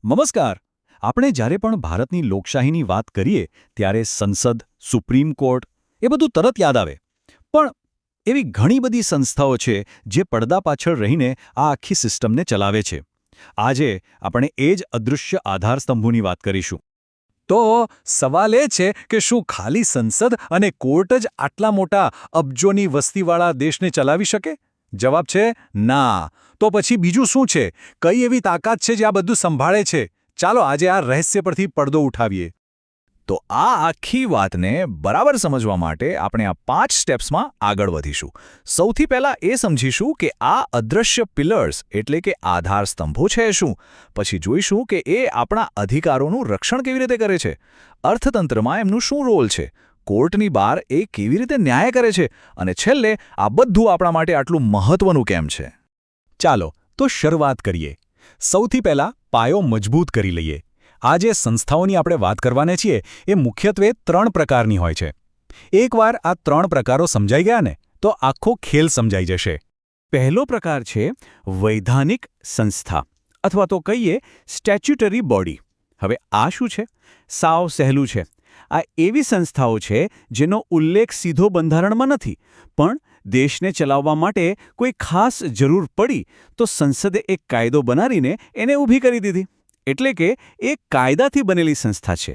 નમસ્કાર. આપણે જ્યારે પણ ભારતની લોકશાહીની વાત કરીએ ત્યારે સંસદ, સુપ્રીમ કોર્ટ એ બધું તરત યાદ આવે. પણ એવી ઘણી બધી સંસ્થાઓ છે જે પડદા પાછળ રહીને આ આખી સિસ્ટમને ચલાવે છે. આજે આપણે એ જ અદૃશ્ય આધારસ્તંભોની વાત કરીશું. તો સવાલ એ છે કે શું ખાલી સંસદ અને કોર્ટ જ આટલા મોટા અબજોની વસ્તીવાળા દેશને ચલાવી શકે? જવાબ છે ના. તો પછી બીજું શું છે? કઈ એવી તાકાત છે જે આ બધું સંભાળે છે? ચાલો આજે આ રહસ્ય પરથી પડદો ઉઠાવીએ. તો આ આખી વાતને બરાબર સમજવા માટે આપણે આ 5 સ્ટેપ્સમાં આગળ વધીશું. સૌથી પહેલા એ સમજીશું કે આ અદૃશ્ય પિલર્સ એટલે કે આધાર સ્તંભો છે શું. પછી જોઈશું કે એ આપણા અધિકારોનું રક્ષણ કેવી રીતે કરે છે. અર્થતંત્રમાં એમનું શું રોલ છે. કોર્ટની બહાર એ કેવી રીતે ન્યાય કરે છે. અને છેલ્લે આ બધું આપણા માટે આટલું મહત્વનું કેમ છે. ચાલો તો શરૂઆત કરીએ. સૌથી પહેલા પાયો મજબૂત કરી લઈએ. આ જે સંસ્થાઓની આપણે વાત કરવાને છીએ એ મુખ્યત્વે 3 પ્રકારની હોય છે. એકવાર આ 3 પ્રકારો સમજાઈ ગયા ને તો આખો ખેલ સમજાઈ જશે. પહેલો પ્રકાર છે વૈધાનિક સંસ્થા અથવા તો કહીએ સ્ટેચ્યુટરી બોડી. હવે આ શું છે? સાવ સહેલું છે. આ એવી સંસ્થાઓ છે જેનો ઉલ્લેખ સીધો બંધારણમાં નથી, પણ દેશને ચલાવવા માટે કોઈ ખાસ જરૂર પડી તો સંસદે એક કાયદો બનાવીને એને ઊભી કરી દીધી. એટલે કે એ કાયદાથી બનેલી સંસ્થા છે.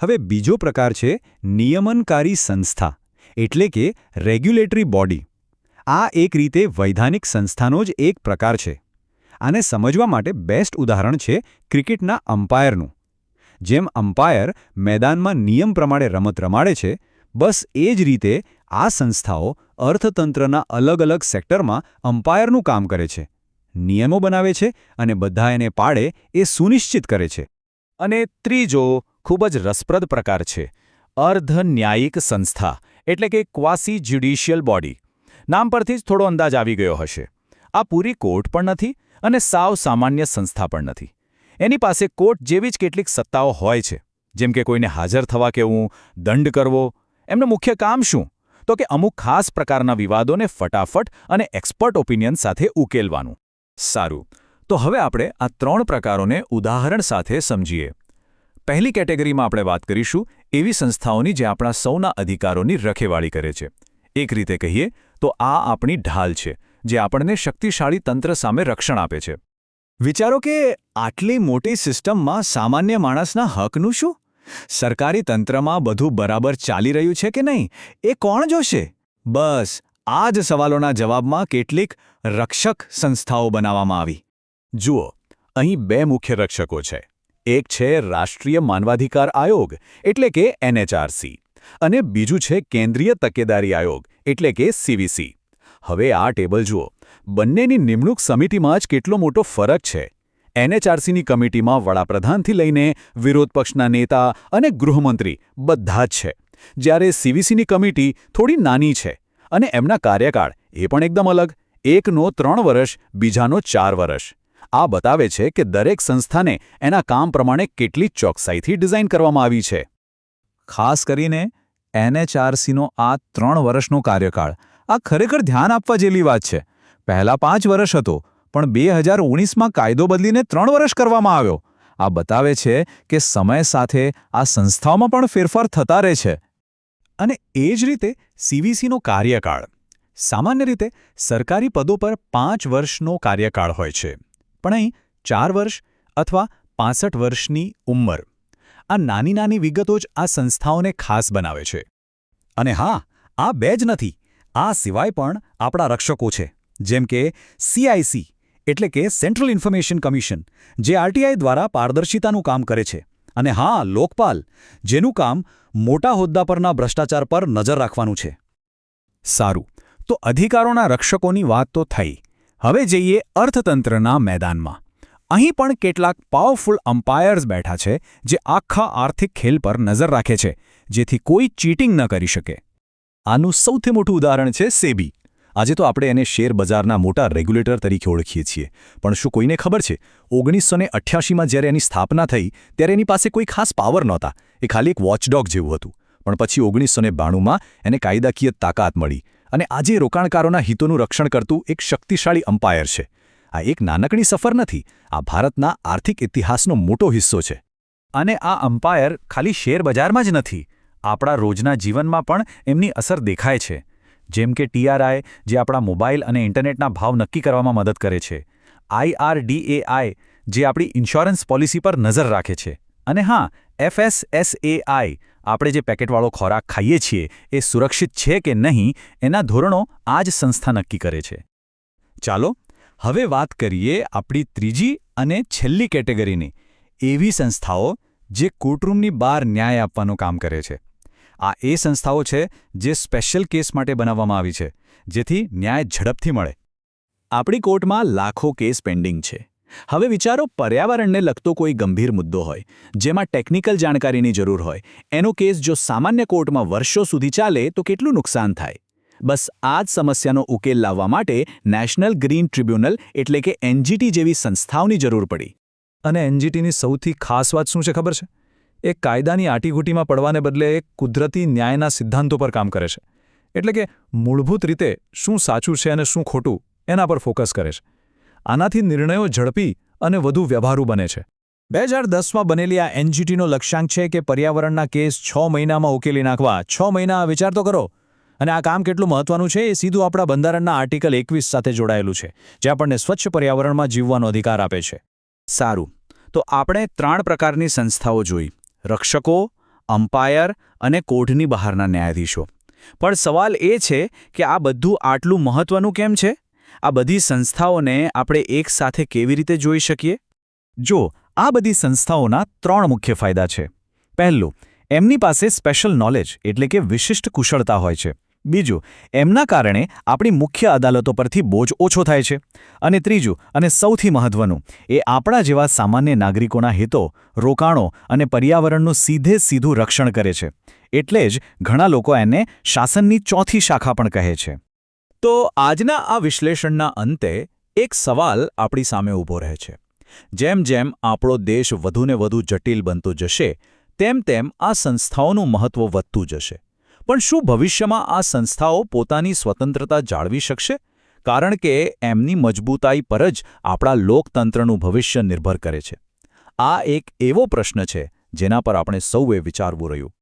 હવે બીજો પ્રકાર છે નિયમનકારી સંસ્થા એટલે કે રેગ્યુલેટરી બોડી. આ એક રીતે વૈધાનિક સંસ્થાનો જ એક પ્રકાર છે. આને સમજવા માટે બેસ્ટ ઉદાહરણ છે ક્રિકેટના અમ્પાયરનું. જેમ અમ્પાયર મેદાનમાં નિયમ પ્રમાણે રમત રમાડે છે, બસ એ જ રીતે આ સંસ્થાઓ અર્થતંત્રના અલગ અલગ સેક્ટરમાં અમ્પાયરનું કામ કરે છે. નિયમો બનાવે છે અને બધા એને પાડે એ સુનિશ્ચિત કરે છે. અને ત્રીજો ખૂબ જ રસપ્રદ પ્રકાર છે અર્ધન્યાયિક સંસ્થા એટલે કે ક્વાસી જ્યુડિશિયલ બોડી. નામ પરથી જ થોડો અંદાજ આવી ગયો હશે. આ પૂરી કોર્ટ પણ નથી અને સાવ સામાન્ય સંસ્થા પણ નથી. એની પાસે કોર્ટ જેવી જ કેટલીક સત્તાઓ હોય છે. જેમ કે કોઈને હાજર થવા કહેવું, દંડ કરવો. એમનું મુખ્ય કામ શું? તો કે અમુક ખાસ પ્રકારના વિવાદોને ફટાફટ અને એક્સપર્ટ ઓપિનિયન સાથે ઉકેલવાનું. સારું, તો હવે આપણે આ 3 પ્રકારોને ઉદાહરણ સાથે સમજીએ. પહેલી કેટેગરીમાં આપણે વાત કરીશું એવી સંસ્થાઓની જે આપણા સૌના અધિકારોની રખેવાળી કરે છે. એક રીતે કહીએ તો આ આપણી ઢાલ છે જે આપણને શક્તિશાળી તંત્ર સામે રક્ષણ આપે છે. વિચારો કે આટલી મોટી સિસ્ટમમાં સામાન્ય માણસના હકનું શું? સરકારી તંત્રમાં બધું બરાબર ચાલી રહ્યું છે કે નહીં એ કોણ જોશે? બસ આ જ સવાલોના જવાબમાં કેટલીક રક્ષક સંસ્થાઓ બનાવવામાં આવી. જુઓ, અહીં 2 મુખ્ય રક્ષકો છે. એક છે રાષ્ટ્રીય માનવાધિકાર આયોગ એટલે કે NHRC અને બીજું છે કેન્દ્રીય તકેદારી આયોગ એટલે કે CVC. હવે આ ટેબલ જુઓ. બંનેની નિમણૂક સમિતિમાં જ કેટલો મોટો ફરક છે. NHRCની કમિટીમાં વડાપ્રધાનથી લઈને વિરોધ પક્ષના નેતા અને ગૃહમંત્રી બધા જ છે, જ્યારે CVCની કમિટી થોડી નાની છે અને એમના કાર્યકાળ એ પણ એકદમ અલગ. એકનો 3 વર્ષ, બીજાનો 4 વર્ષ. આ બતાવે છે કે દરેક સંસ્થાને એના કામ પ્રમાણે કેટલી ચોકસાઈથી ડિઝાઇન કરવામાં આવી છે. ખાસ કરીને NHRCનો આ 3 વર્ષનો કાર્યકાળ આ ખરેખર ધ્યાન આપવા જેવી વાત છે. પહેલા 5 વર્ષ હતો, પણ 2019માં કાયદો બદલીને 3 વર્ષ કરવામાં આવ્યો. આ બતાવે છે કે સમય સાથે આ સંસ્થાઓમાં પણ ફેરફાર થતા રહે છે. અને એ જ રીતે CVCનો કાર્યકાળ. સામાન્ય રીતે સરકારી પદો પર 5 વર્ષનો કાર્યકાળ હોય છે, પણ અહીં 4 વર્ષ અથવા 65 વર્ષની ઉંમર. આ નાની નાની વિગતો જ આ સંસ્થાઓને ખાસ બનાવે છે. અને હા, આ 2 જ નથી. આ સિવાય પણ આપણા રક્ષકો છે, જેમ કે CIC એટલે કે સેન્ટ્રલ ઇન્ફોર્મેશન કમિશન, જે RTI દ્વારા પારદર્શિતાનું કામ કરે છે. અને હા, લોકપાલ, જેનું કામ મોટા હોદ્દા પરના ભ્રષ્ટાચાર પર નજર રાખવાનું છે. સારું, તો અધિકારોના રક્ષકોની વાત તો થઈ. હવે જઈએ અર્થતંત્રના મેદાનમાં. અહીં પણ કેટલાક પાવરફુલ અમ્પાયર્સ બેઠા છે જે આખા આર્થિક ખેલ પર નજર રાખે છે, જેથી કોઈ ચીટિંગ ન કરી શકે. આનું સૌથી મોટું ઉદાહરણ છે SEBI. આજે તો આપણે એને શેર બજારના મોટા રેગ્યુલેટર તરીકે ઓળખીએ છીએ, પણ શું કોઈને ખબર છે 1988માં જ્યારે એની સ્થાપના થઈ ત્યારે એની પાસે કોઈ ખાસ પાવર નહોતા. એ ખાલી એક વોચડોગ જેવું હતું. પણ પછી 1992માં એને કાયદાકીય તાકાત મળી અને આજે રોકાણકારોના હિતોનું રક્ષણ કરતું એક શક્તિશાળી અમ્પાયર છે. આ એક નાનકડી સફર નથી, આ ભારતના આર્થિક ઇતિહાસનો મોટો હિસ્સો છે. અને આ અમ્પાયર ખાલી શેરબજારમાં જ નથી, આપણા રોજના જીવનમાં પણ એમની અસર દેખાય છે. જેમ કે TRI, જે આપણા મોબાઈલ અને ઇન્ટરનેટના ભાવ નક્કી કરવામાં મદદ કરે છે. IRDAI, જે આપણી ઇન્સ્યોરન્સ પોલિસી પર નજર રાખે છે. અને હા, FSSAI, આપણે જે પેકેટવાળો ખોરાક ખાઈએ છીએ એ સુરક્ષિત છે કે નહીં એના ધોરણો આ જ સંસ્થા નક્કી કરે છે. ચાલો હવે વાત કરીએ આપણી ત્રીજી અને છેલ્લી કેટેગરીની, એવી સંસ્થાઓ જે કોર્ટરૂમની બહાર ન્યાય આપવાનું કામ કરે છે. આ એ સંસ્થાઓ છે જે સ્પેશિયલ કેસ માટે બનાવવામાં આવી છે, જેથી ન્યાય ઝડપથી મળે. આપણી કોર્ટમાં લાખો કેસ પેન્ડિંગ છે. હવે વિચારો, પર્યાવરણને લગતો કોઈ ગંભીર મુદ્દો હોય, જેમાં ટેકનિકલ જાણકારીની જરૂર હોય, એનો કેસ જો સામાન્ય કોર્ટમાં વર્ષો સુધી ચાલે તો કેટલું નુકસાન થાય. બસ આ જ સમસ્યાનો ઉકેલ લાવવા માટે નેશનલ ગ્રીન ટ્રિબ્યુનલ એટલે કે NGT જેવી સંસ્થાઓની જરૂર પડી. અને NGTની સૌથી ખાસ વાત શું છે ખબર છે? એ કાયદાની આટીઘૂટીમાં પડવાને બદલે એક કુદરતી ન્યાયના સિદ્ધાંતો પર કામ કરે છે. એટલે કે મૂળભૂત રીતે શું સાચું છે અને શું ખોટું એના પર ફોકસ કરે છે. આનાથી નિર્ણયો ઝડપી અને વધુ વ્યવહારુ બને છે. 2010માં બનેલી આ NGTનો લક્ષ્યાંક છે કે પર્યાવરણના કેસ 6 મહિનામાં ઉકેલી નાખવા. 6 મહિના વિચાર તો કરો. અને આ કામ કેટલું મહત્વનું છે એ સીધું આપણા બંધારણના આર્ટિકલ 21 સાથે જોડાયેલું છે, જે આપણને સ્વચ્છ પર્યાવરણમાં જીવવાનો અધિકાર આપે છે. સારું, તો આપણે 3 પ્રકારની સંસ્થાઓ જોઈ: રક્ષકો, અમ્પાયર અને કોર્ટની બહારના ન્યાયાધીશો. પણ સવાલ એ છે કે આ બધું આટલું મહત્વનું કેમ છે? આ બધી સંસ્થાઓને આપણે એક સાથે કેવી રીતે જોઈ શકીએ? જો, આ બધી સંસ્થાઓના 3 મુખ્ય ફાયદા છે. પહેલું, એમની પાસે સ્પેશિયલ નોલેજ એટલે કે વિશિષ્ટ કુશળતા હોય છે. બીજું, એમના કારણે આપણી મુખ્ય અદાલતો પરથી બોજ ઓછો થાય છે. અને ત્રીજું, અને સૌથી મહત્વનું, એ આપણા જેવા સામાન્ય નાગરિકોના હિતો, રોકાણો અને પર્યાવરણનું સીધું રક્ષણ કરે છે. એટલે જ ઘણા લોકો એને શાસનની ચોથી શાખા પણ કહે છે. તો આજના આ વિશ્લેષણના અંતે એક સવાલ આપણી સામે ઊભો રહે છે. જેમ જેમ આપણો દેશ વધુને વધુ જટિલ બનતો જશે, તેમ તેમ આ સંસ્થાઓનું મહત્વ વધતું જશે. પણ શું ભવિષ્યમાં આ સંસ્થાઓ પોતાની સ્વતંત્રતા જાળવી શકશે? કારણ કે એમની મજબૂતાઈ પર જ આપણા લોકતંત્રનું ભવિષ્ય નિર્ભર કરે છે. આ એક એવો પ્રશ્ન છે જેના પર આપણે સૌએ વિચારવું રહ્યું.